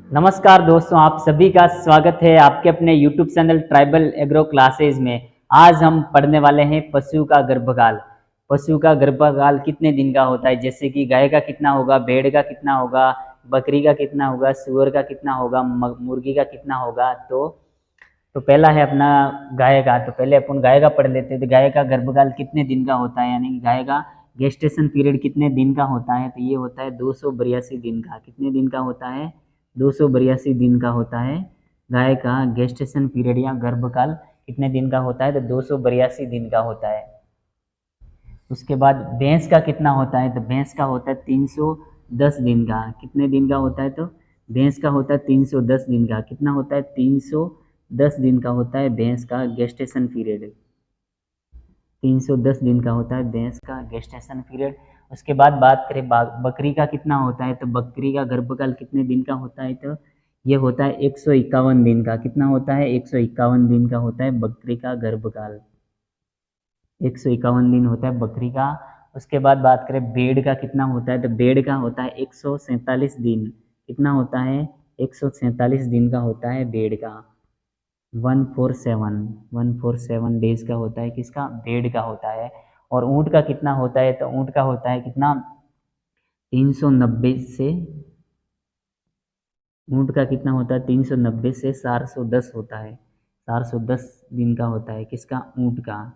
नमस्कार दोस्तों, आप सभी का स्वागत है आपके अपने YouTube channel tribal agro classes में। आज हम पढ़ने वाले हैं पशु का गर्भकाल। पशु का गर्भकाल कितने दिन का होता है, जैसे कि गाय का कितना होगा, भेड़ का कितना होगा, बकरी का कितना होगा, सूअर का कितना होगा, मुर्गी का कितना होगा। तो पहला है अपना गाय का। तो पहले अपन गाय का पढ़ लेते हैं। तो गाय का गर्भकाल कितने दिन का होता है, यानी कि गाय का गेस्टेशन पीरियड कितने दिन का होता है। तो ये होता है 282 दिन का। कितने दिन का होता है? 282 दिन का होता है गाय का गेस्टेशन पीरियड या गर्भकाल। कितने दिन का होता है? तो 282 दिन का होता है। उसके बाद भैंस का कितना होता है? तो भैंस का होता है 310 दिन का। कितने दिन का होता है? तो भैंस का होता है 310 दिन का। कितना होता है? 310 दिन का होता है भैंस का गेस्टेशन पीरियड। 310 दिन का होता है भैंस का गेस्टेशन पीरियड। उसके बाद बात करें बकरी का कितना होता है। तो बकरी का गर्भकाल कितने दिन का होता है? तो ये होता है 151 दिन का। कितना होता है? 151 दिन का होता है बकरी का गर्भकाल। 151 दिन होता है बकरी का। उसके बाद बात करें भेड़ का कितना होता है। तो भेड़ का होता है 147 दिन। कितना होता है? 147 दिन का होता है भेड़ का। 147 डेज का होता है किसका? भेड़ का होता है। और ऊँट का कितना होता है? तो ऊँट का होता है कितना? 390 से, ऊँट का कितना होता है? 390 से 410 होता है। 410 दिन का होता है किसका? ऊँट का।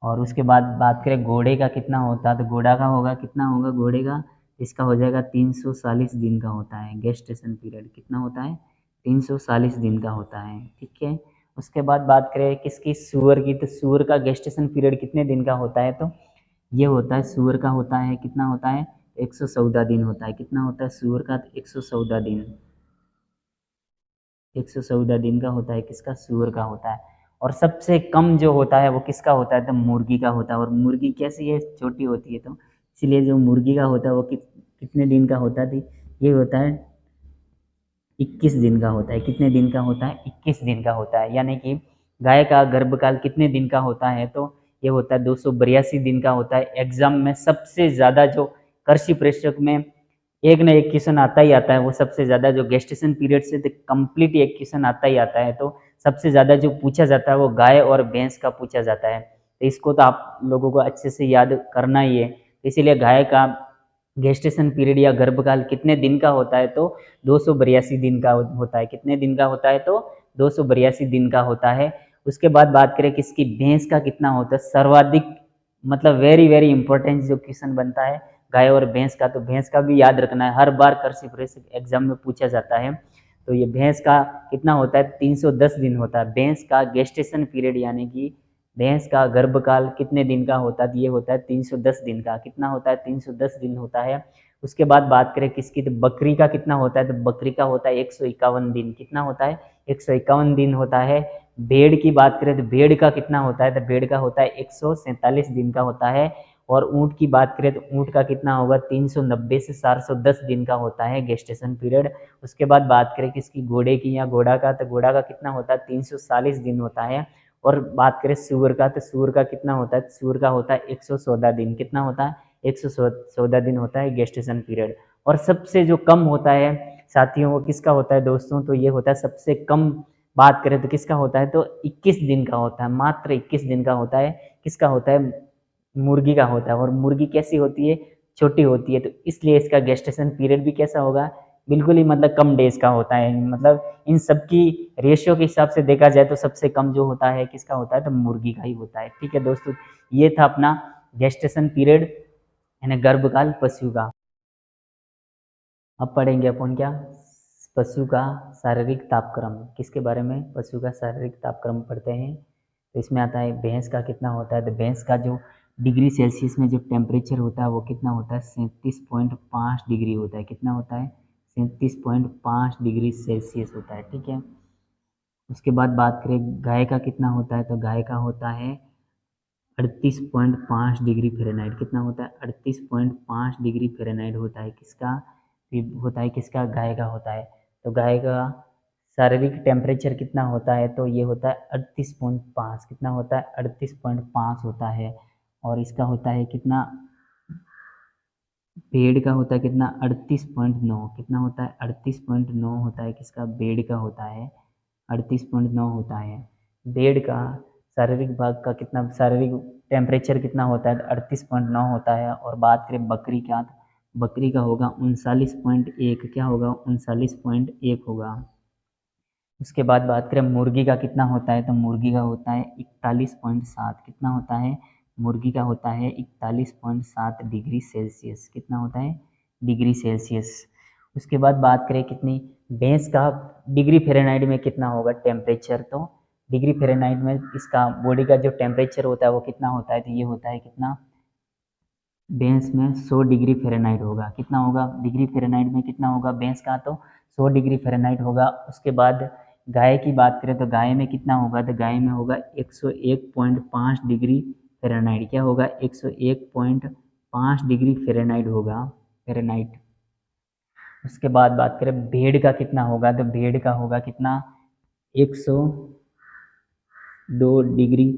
और उसके बाद बात करें घोड़े का कितना होता है। तो घोड़ा का होगा कितना होगा घोड़े का? इसका हो जाएगा 340 दिन का होता है गेस्टेशन पीरियड। कितना होता है? 340 दिन का होता है। ठीक है। उसके बाद बात करें किसकी? सूअर की। तो सूअर का गेस्टेशन पीरियड कितने दिन का होता है? तो ये होता है सूअर का होता है कितना होता है? 114 दिन होता है। कितना होता है सूअर का? 114 दिन। 114 दिन का होता है किसका? सूअर का होता है। और सबसे कम जो होता है वो किसका होता है? तो मुर्गी का होता है। और मुर्गी कैसी है? छोटी होती है। तो इसलिए जो मुर्गी का होता है वो कितने दिन का होता है? ये होता है 21 दिन का होता है। कितने दिन का होता है? 21 दिन का होता है। यानी कि गाय का गर्भकाल कितने दिन का होता है? तो ये होता है 282 दिन का होता है। एग्जाम में सबसे ज़्यादा जो कृषि परीक्षक में एक ना एक क्वेश्चन आता ही आता है, वो सबसे ज़्यादा जो गेस्टेशन पीरियड से कंप्लीट एक क्वेश्चन आता ही आता है। तो सबसे ज़्यादा जो पूछा जाता है वो गाय और भैंस का पूछा जाता है। तो इसको तो आप लोगों को अच्छे से याद करना ही है। इसीलिए गाय का गेस्टेशन पीरियड या गर्भकाल कितने दिन का होता है? तो 282 दिन का होता है। कितने दिन का होता है? तो 282 दिन का होता है। उसके बाद बात करें किसकी? भैंस का कितना होता है? सर्वाधिक, मतलब वेरी वेरी इंपॉर्टेंट जो क्वेश्चन बनता है गाय और भैंस का। तो भैंस का भी याद रखना है, हर बार कृषि परीक्षा एग्जाम में पूछा जाता है। तो ये भैंस का कितना होता है? 310 दिन होता है भैंस का गेस्टेशन पीरियड, यानी कि भैंस का गर्भकाल कितने दिन का होता है? ये होता है 310 दिन का। कितना होता है? 310 दिन होता है। उसके बाद बात करें किसकी? तो बकरी का कितना होता है? तो बकरी का होता है 151 दिन। कितना होता है? 151 दिन होता है। भेड़ की बात करें तो भेड़ का कितना होता है? तो भेड़ का होता है 147 दिन का होता है। और ऊँट की बात करें तो ऊँट का कितना होगा? 390 से 410 दिन का होता है गेस्टेशन पीरियड। उसके बाद बात करें किसकी? घोड़े की या घोड़ा का। तो घोड़ा का कितना होता है? 340 दिन होता है। और बात करें सूअर का, तो सूअर का कितना होता है? सूअर का होता है 114 दिन। कितना होता है? 114 दिन होता है गेस्टेशन पीरियड। और सबसे जो कम होता है साथियों, वो किसका होता है दोस्तों? तो ये होता है सबसे कम। बात करें तो किसका होता है? तो 21 दिन का होता है, मात्र 21 दिन का होता है। किसका होता है? मुर्गी का होता है। और मुर्गी कैसी होती है? छोटी होती है। तो इसलिए इसका गेस्टेशन पीरियड भी कैसा होगा? बिल्कुल ही मतलब कम डेज का होता है। मतलब इन सबकी रेशियो के हिसाब से देखा जाए तो सबसे कम जो होता है किसका होता है? तो मुर्गी का ही होता है। ठीक है दोस्तों, ये था अपना गेस्टेशन पीरियड यानी गर्भकाल पशु का। अब पढ़ेंगे अपन क्या? पशु का शारीरिक तापक्रम। किसके बारे में? पशु का शारीरिक तापक्रम पढ़ते हैं। तो इसमें आता है भैंस का कितना होता है। तो भैंस का जो डिग्री सेल्सियस में जो टेम्परेचर होता है वो कितना होता है? 37.5 डिग्री होता है। कितना होता है? 37.5 डिग्री सेल्सियस होता है। ठीक है। उसके बाद बात करें गाय का कितना होता है। तो गाय का होता है 38.5 डिग्री फ़ारेनहाइट। कितना होता है? 38.5 डिग्री फ़ारेनहाइट होता है किसका? होता है किसका? गाय का होता है। तो गाय का शारीरिक टेम्परेचर कितना होता है? तो ये होता है 38.5। कितना होता है? 38.5 होता है। और इसका होता है कितना? बेड का होता है कितना 38.9, कितना होता है 38.9 होता है, किसका बेड का होता है 38.9 होता है। बेड का शारीरिक भाग का कितना शारीरिक टेम्परेचर कितना होता है 38.9 होता है। और बात करें बकरी का, बकरी का होगा 39.1, क्या होगा 39.1 होगा। उसके बाद बात करें मुर्गी का कितना होता है, तो मुर्गी का होता है 41.7, कितना होता है मुर्गी का होता है 41.7 डिग्री सेल्सियस, कितना होता है डिग्री सेल्सियस। उसके बाद बात करें कितनी भैंस का डिग्री फ़ारेनहाइट में कितना होगा टेम्परेचर, तो डिग्री फ़ारेनहाइट में इसका बॉडी का जो टेम्परेचर होता है वो कितना होता है, तो ये होता है कितना भैंस में 100 डिग्री फ़ारेनहाइट होगा, कितना होगा डिग्री फ़ारेनहाइट में कितना होगा भैंस का, तो 100 डिग्री फ़ारेनहाइट होगा। उसके बाद गाय की बात करें तो गाय में कितना होगा, तो गाय में होगा 101.5 डिग्री फ़ारेनहाइट, क्या होगा 101.5 डिग्री फ़ारेनहाइट होगा फ़ारेनहाइट। उसके बाद बात करें भेड़ का कितना होगा, तो भेड़ का होगा कितना 102 डिग्री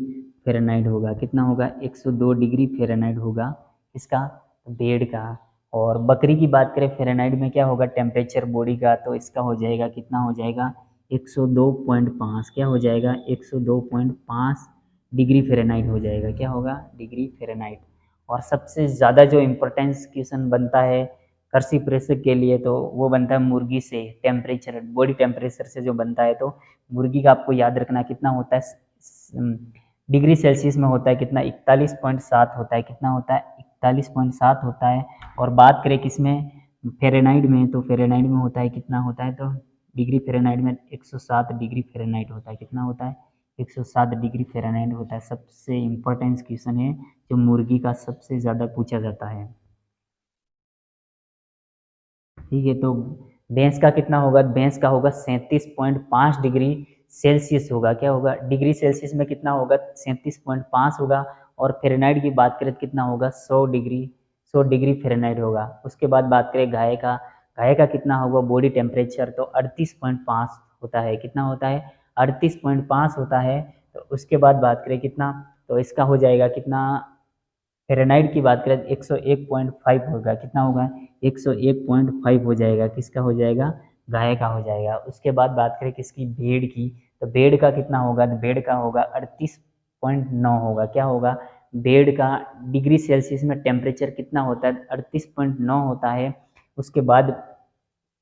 फ़ारेनहाइट होगा, कितना होगा 102 डिग्री फ़ारेनहाइट होगा इसका भेड़ का। और बकरी की बात करें फ़ारेनहाइट में क्या होगा टेम्परेचर बॉडी का, तो इसका हो जाएगा कितना हो जाएगा 102.5, क्या हो जाएगा 102.5 डिग्री फ़ारेनहाइट हो जाएगा, क्या होगा डिग्री फ़ारेनहाइट। और सबसे ज़्यादा जो इम्पोर्टेंस क्वेश्चन बनता है कृषि प्रेषक के लिए, तो वो बनता है मुर्गी से टेम्परेचर, बॉडी टेम्परेचर से जो बनता है, तो मुर्गी का आपको याद रखना कितना होता है डिग्री सेल्सियस में होता है कितना 41.7 होता है, कितना होता है 41.7 होता है। और बात करें किसमें फ़ारेनहाइट में, तो फ़ारेनहाइट में होता है कितना होता है, तो डिग्री फ़ारेनहाइट में 107 डिग्री फ़ारेनहाइट होता है, कितना होता है 107 डिग्री फ़ारेनहाइट होता है। सबसे इम्पोर्टेंट क्वेश्चन है जो मुर्गी का सबसे ज़्यादा पूछा जाता है, ठीक है। तो भैंस का कितना होगा, भैंस का होगा 37.5 डिग्री सेल्सियस होगा, क्या होगा डिग्री सेल्सियस में कितना होगा 37.5 होगा। और फ़ारेनहाइट की बात करें तो कितना होगा 100 डिग्री फ़ारेनहाइट होगा। उसके बाद बात करें गाय का, गाय का कितना होगा बॉडी टेम्परेचर, तो 38.5 होता है, कितना होता है 38.5 होता है। तो उसके बाद बात करें कितना, तो इसका हो जाएगा कितना फ़ारेनहाइट की बात करें 101.5 होगा, कितना होगा 101.5 हो जाएगा, किसका हो जाएगा गाय का हो जाएगा। उसके बाद बात करें किसकी भेड़ की, तो भेड़ का कितना होगा, तो भेड़ का होगा 38.9 होगा, क्या होगा भेड़ का डिग्री सेल्सियस में टेम्परेचर कितना होता है 38.9 होता है। उसके बाद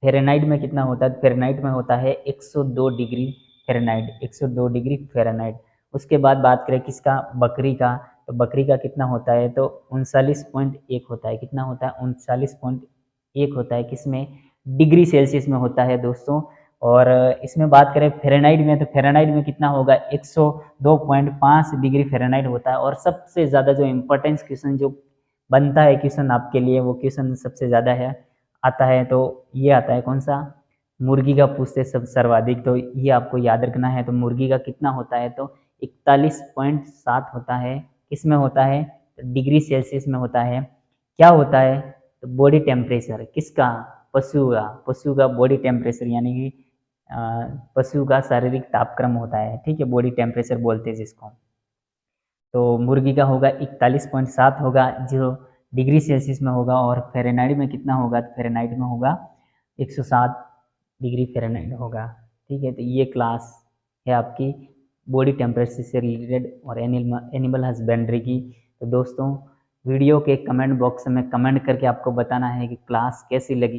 फ़ारेनहाइट में कितना होता है, फ़ारेनहाइट में होता है 102 डिग्री फ़ारेनहाइट, 102 डिग्री फ़ारेनहाइट। उसके बाद बात करें किसका बकरी का, तो बकरी का कितना होता है, तो 39.1 होता है, कितना होता है 39.1 होता है, किसमें डिग्री सेल्सियस में होता है दोस्तों। और इसमें बात करें फ़ारेनहाइट में, तो फ़ारेनहाइट में कितना होगा 102.5 डिग्री फ़ारेनहाइट होता है। और सबसे ज़्यादा जो इम्पोर्टेंस क्वेश्चन जो बनता है क्वेश्चन आपके लिए, वो क्वेश्चन सबसे ज़्यादा है आता है, तो ये आता है कौन सा मुर्गी का पूछते सब सर्वाधिक, तो ये आपको याद रखना है। तो मुर्गी का कितना होता है, तो 41.7 होता है, किस में होता है डिग्री सेल्सियस में होता है। क्या होता है, तो बॉडी टेम्परेचर किसका पशु का बॉडी टेम्परेचर, यानी कि अ, पशु का शारीरिक तापक्रम होता है, ठीक है बॉडी टेम्परेचर बोलते हैं जिसको। तो मुर्गी का होगा 41.7 होगा जो डिग्री सेल्सियस में होगा। और फ़ारेनहाइट में कितना होगा, तो फ़ारेनहाइट में होगा 107 डिग्री फ़ारेनहाइट होगा, ठीक है। तो ये क्लास है आपकी बॉडी टेम्परेचर से रिलेटेड और एनिमल हस्बेंड्री की। तो दोस्तों वीडियो के कमेंट बॉक्स में कमेंट करके आपको बताना है कि क्लास कैसी लगी।